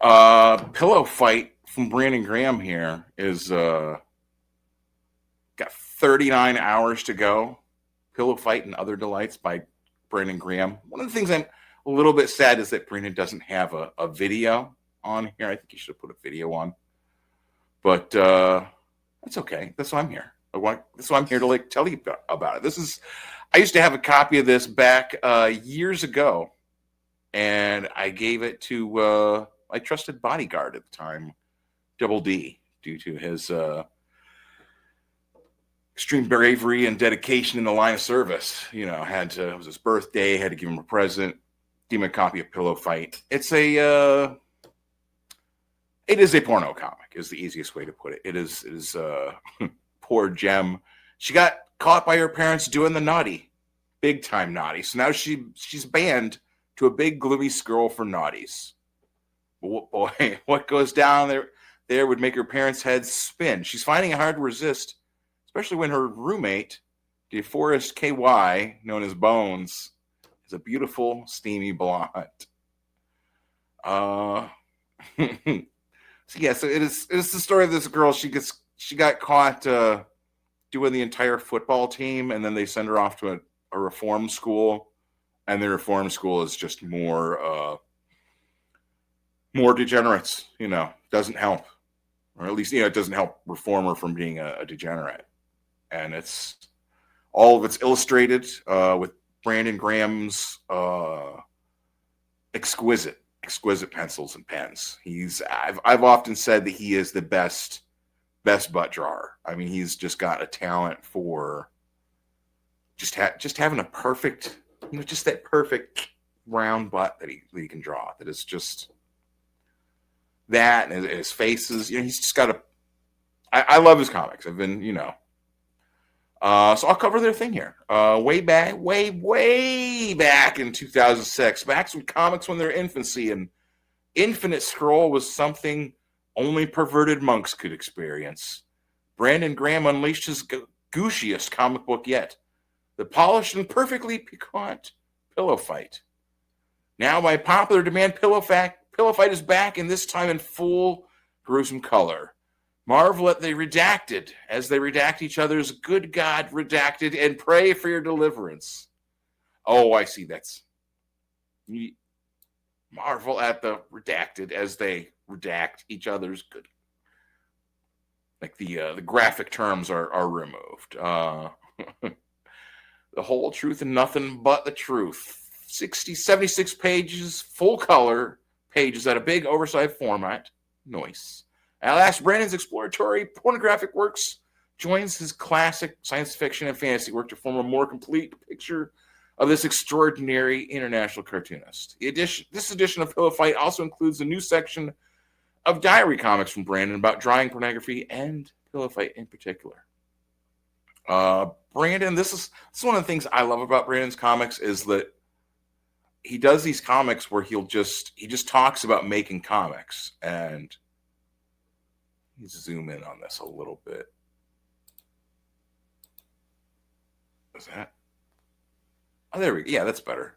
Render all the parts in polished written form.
Pillow Fight from Brandon Graham here is got 39 hours to go. Pillow Fight and Other Delights by Brandon Graham. One of the things I'm a little bit sad is that Brandon doesn't have a video on here. I think he should have put a video on. But that's okay. That's why I'm here. That's why I'm here to tell you about it. I used to have a copy of this back years ago, and I gave it to my trusted bodyguard at the time, Double D, due to his extreme bravery and dedication in the line of service. It was his birthday, had to give him a present, give him a copy of Pillow Fight. It is a porno comic, is the easiest way to put it. It is poor Gem. She got caught by her parents doing the naughty, big time naughty. So now she's banned to a big gloomy scroll for naughties. Boy, what goes down there would make her parents' heads spin. She's finding it hard to resist, especially when her roommate, DeForest KY, known as Bones, is a beautiful, steamy blonde. So it is the story of this girl. She got caught doing the entire football team, and then they send her off to a reform school, and the reform school is just more degenerates. Doesn't help, or at least it doesn't help reform her from being a degenerate. And all of it's illustrated with Brandon Graham's exquisite pencils and pens. I've often said that he is the best butt drawer. I mean, he's just got a talent for just having a perfect, just that perfect round butt that he can draw. That is just that, and his faces. He's just got I love his comics. I've been, so I'll cover their thing here. Way back in 2006, back when comics when their infancy, and infinite scroll was something only perverted monks could experience. Brandon Graham unleashed his gooshiest comic book yet, the polished and perfectly piquant Pillow Fight. Now, by popular demand, Pillow Fight is back, and this time in full gruesome color. Marvel at the redacted as they redact each other's good God redacted and pray for your deliverance. Oh, I see. Marvel at the redacted as they redact each other's good. Like the graphic terms are removed. The whole truth and nothing but the truth. 76 pages, full color pages at a big oversized format. Nice. At last, Brandon's exploratory pornographic works joins his classic science fiction and fantasy work to form a more complete picture of this extraordinary international cartoonist. This edition of Pillow Fight also includes a new section of diary comics from Brandon about drying pornography and Pillow Fight in particular. Brandon, this is one of the things I love about Brandon's comics is that he does these comics where he just talks about making comics. And let's zoom in on this a little bit. Is that? Oh, there we go. Yeah, that's better.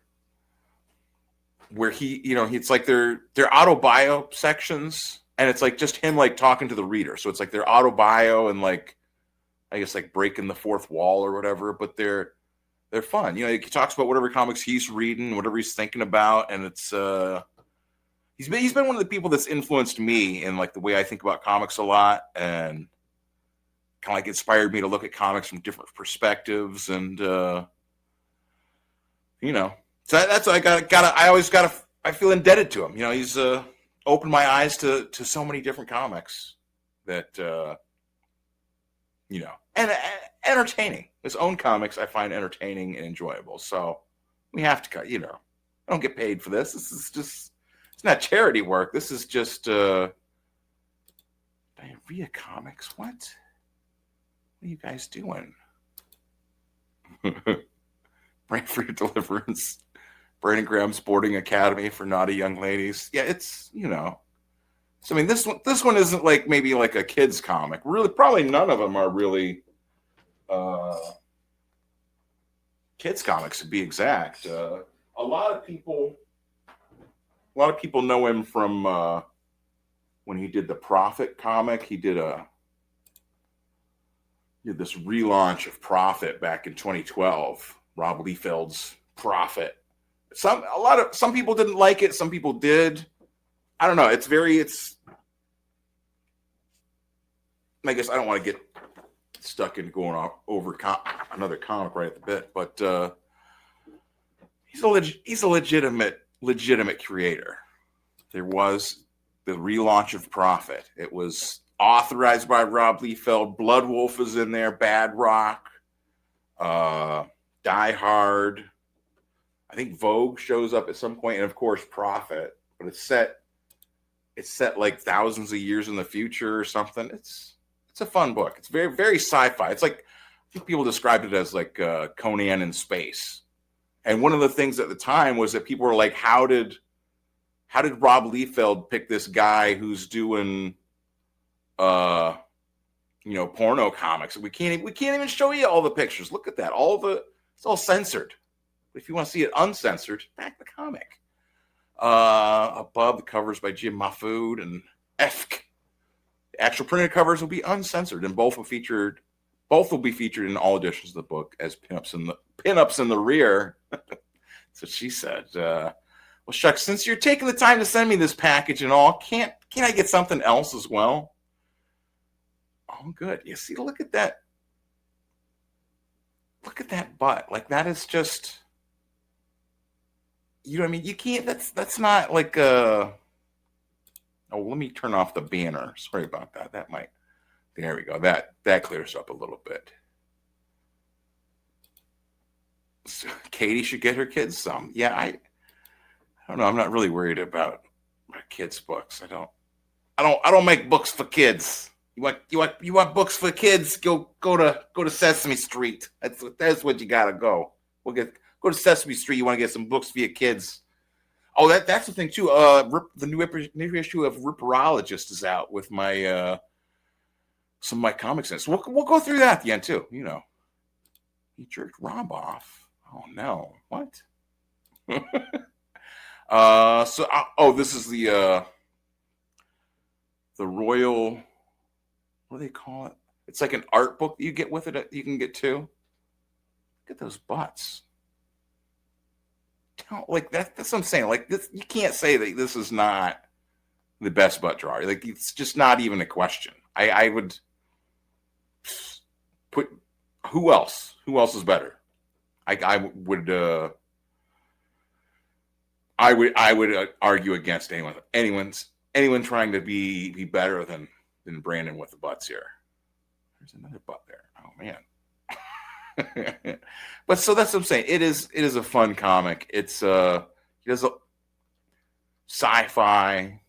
Where it's like their auto bio sections, and it's like just him like talking to the reader. So it's like their auto bio and like, I guess like breaking the fourth wall or whatever. But they're fun. He talks about whatever comics he's reading, whatever he's thinking about, and it's he's been one of the people that's influenced me in like the way I think about comics a lot, and kind of like inspired me to look at comics from different perspectives, and so that's I feel indebted to him. He's opened my eyes to so many different comics that and entertaining. His own comics I find entertaining and enjoyable. So we have to I don't get paid for this. This is just, it's not charity work. This is just diarrhea comics. What are you guys doing? Pray for your deliverance. Brandon Graham Sporting Academy for naughty young ladies. Yeah, it's So I mean, this one isn't like maybe like a kid's comic. Really, probably none of them are really kids comics to be exact. A lot of people know him from when he did the Prophet comic. He did this relaunch of Prophet back in 2012. Rob Liefeld's Prophet. Some people didn't like it. Some people did. I don't know. I guess I don't want to get stuck in going over another comic right at the bit, but he's a legitimate creator. There was the relaunch of Prophet. It was authorized by Rob Liefeld. Blood Wolf is in there. Bad Rock, Die Hard. I think Vogue shows up at some point, and of course Prophet. But it's set like thousands of years in the future or something. It's a fun book. It's very, very sci-fi. It's like, I think people described it as like Conan in space. And one of the things at the time was that people were like, how did Rob Liefeld pick this guy who's doing porno comics? We can't even show you all the pictures. Look at that. It's all censored. But if you want to see it uncensored, back the comic. Above, the covers by Jim Mahfood and Efk. The actual printed covers will be uncensored, and both will be featured in all editions of the book as pinups in the rear. So she said, well, shucks, since you're taking the time to send me this package and all, can't I get something else as well? Oh, good. You see, look at that. Look at that butt. Like, that is just, you know what I mean? You can't, that's not like oh, let me turn off the banner. Sorry about that. There we go. That clears up a little bit. So Katie should get her kids some. Yeah, I don't know. I'm not really worried about my kids' books. I don't make books for kids. You want books for kids? Go to Sesame Street. That's what you gotta go. Go to Sesame Street. You want to get some books for your kids. Oh, that's the thing too. The new issue of Ripperologist is out with my some of my comics in it. So we'll go through that at the end too. You know, he jerked Rob off. Oh no, what? This is the Royal. What do they call it? It's like an art book that you get with it. You can get too. Look at those butts. Like that's what I'm saying. Like this, you can't say that this is not the best butt drawer. Like, it's just not even a question. I would put who else is better. I would argue against anyone trying to be better than Brandon with the butts here. There's another butt there. Oh man. But so that's what I'm saying. It is a fun comic. It's he does a sci-fi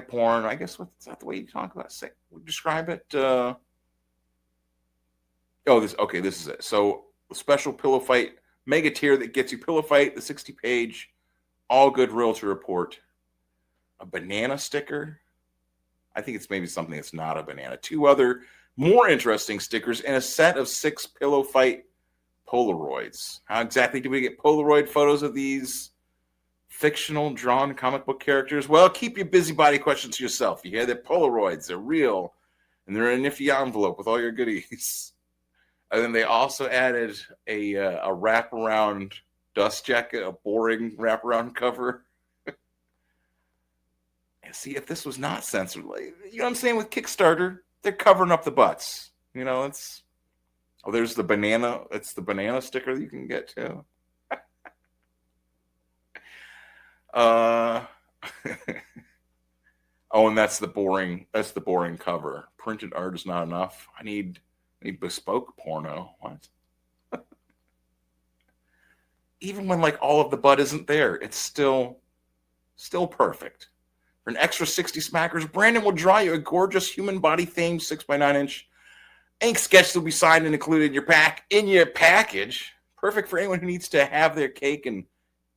porn. I guess what's that the way you talk about it? Describe it. This is it. So special pillow fight mega tier that gets you pillow fight, the 60-page all good realtor report, a banana sticker. I think it's maybe something that's not a banana. 2 other more interesting stickers and a set of 6 pillow fight Polaroids. How exactly do we get Polaroid photos of these fictional drawn comic book characters? Well, keep your busybody questions to yourself. You hear that Polaroids, they're real, and they're in a nifty envelope with all your goodies. And then they also added a wraparound dust jacket, a boring wraparound cover. And see, if this was not censored, like, you know what I'm saying, with Kickstarter, they're covering up the butts. You know, there's the banana. It's the banana sticker that you can get too. And that's the boring cover. Printed art is not enough. I need bespoke porno. What? Even when like all of the butt isn't there, it's still perfect. For an extra 60 smackers, Brandon will draw you a gorgeous human body themed 6x9-inch ink sketch that will be signed and included in your package. Perfect for anyone who needs to have their cake and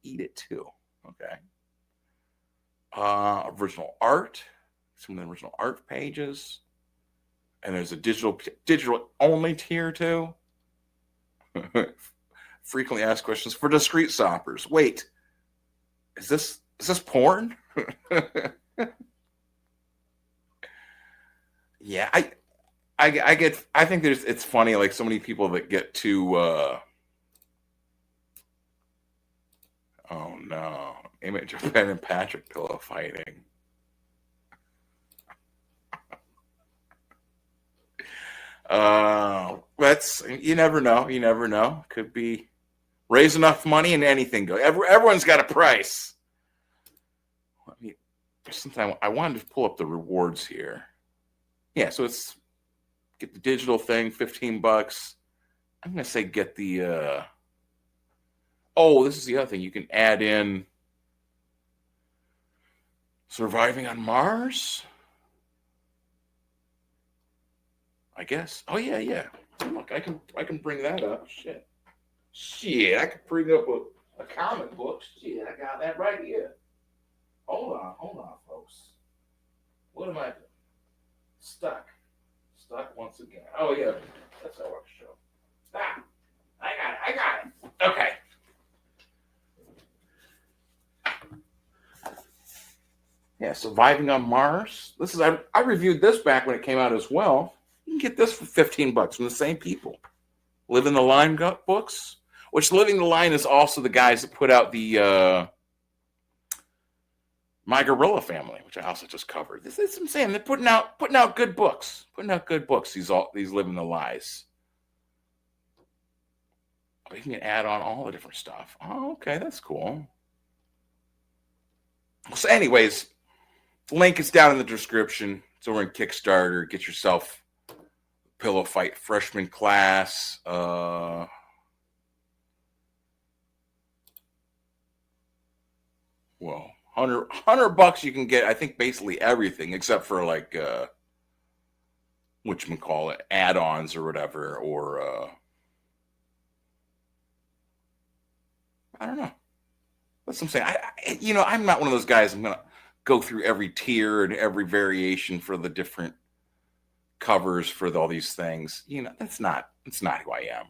eat it too. Okay. Original art. Some of the original art pages. And there's a digital only tier too. Frequently asked questions for discreet shoppers. Wait, is this porn? I think it's funny, like so many people that get to oh no, image of Ben and Patrick pillow fighting. That's, you never know. You never know. Could be raise enough money and anything go. Everyone's got a price. Let me. Sometime I wanted to pull up the rewards here. Yeah, so it's get the digital thing, $15. I'm gonna say get the. Oh, this is the other thing. You can add in surviving on Mars. I guess. Oh yeah. Look, I can bring that up. Shit, I could bring up a comic book. Shit, I got that right here. Hold on, folks. What am I doing? Stuck once again. Oh yeah, that's how I show. Ah, I got it. Okay. Yeah, surviving on Mars. This is I reviewed this back when it came out as well. You can get this for $15 from the same people. Living the Line books, which Living the Line is also the guys that put out the My Gorilla Family, which I also just covered. This is what I'm saying. They're putting out good books. These Living the Lies. Oh, you can add on all the different stuff. Oh, okay, that's cool. So, anyways, the link is down in the description. It's over in Kickstarter. Get yourself Pillow Fight freshman class. Well, $100 you can get, I think, basically everything except for like whatchamacallit, add-ons or whatever, or I don't know. That's what I'm saying. I'm not one of those guys. I'm gonna go through every tier and every variation for the different covers for all these things. That's not who I am.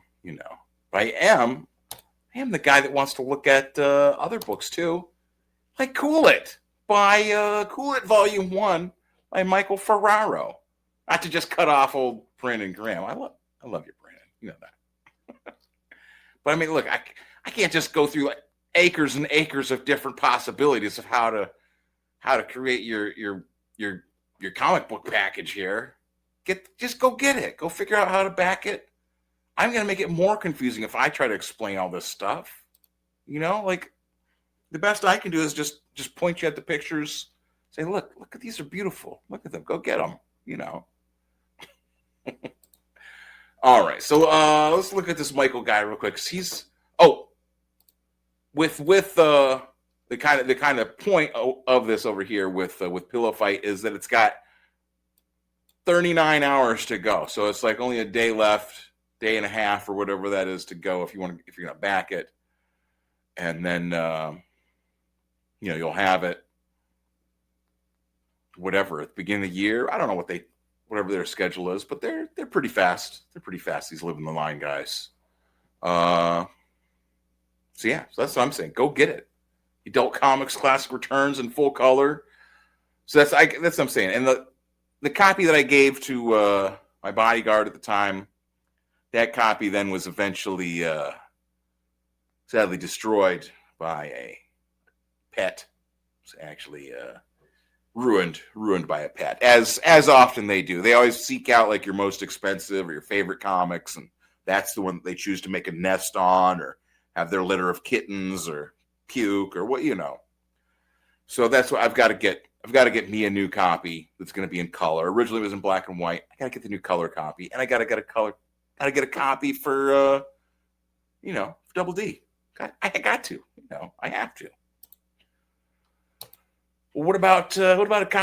But I am the guy that wants to look at other books too, like Cool It by Cool It Volume 1 by Michael Ferraro. Not to just cut off old Brandon Graham. I love you, Brandon. You know that. But I mean, look, I can't just go through like acres and acres of different possibilities of how to create your comic book package here. Just go get it. Go figure out how to back it. I'm going to make it more confusing if I try to explain all this stuff. Like the best I can do is just point you at the pictures, say, look at these are beautiful. Look at them. Go get them. All right. So let's look at this Michael guy real quick. He's with the kind of point of this over here with Pillow Fight is that it's got 39 hours to go. So it's like only a day left, day and a half or whatever that is to go if you're going to back it. And then, you'll have it, whatever, at the beginning of the year. I don't know whatever their schedule is, but they're pretty fast. They're pretty fast, these Living the Line guys. So that's what I'm saying. Go get it. Adult Comics Classic returns in full color. So that's what I'm saying. And the copy that I gave to my bodyguard at the time, that copy then was eventually sadly destroyed by a pet. It's actually ruined by a pet, as often they do. They always seek out like your most expensive or your favorite comics, and that's the one that they choose to make a nest on or have their litter of kittens or puke or what. So that's what I've got to get. I've got to get me a new copy that's going to be in color. Originally it was in black and white. I got to get the new color copy, and I got to get a copy for Double D. I got to. I have to. Well, what about a copy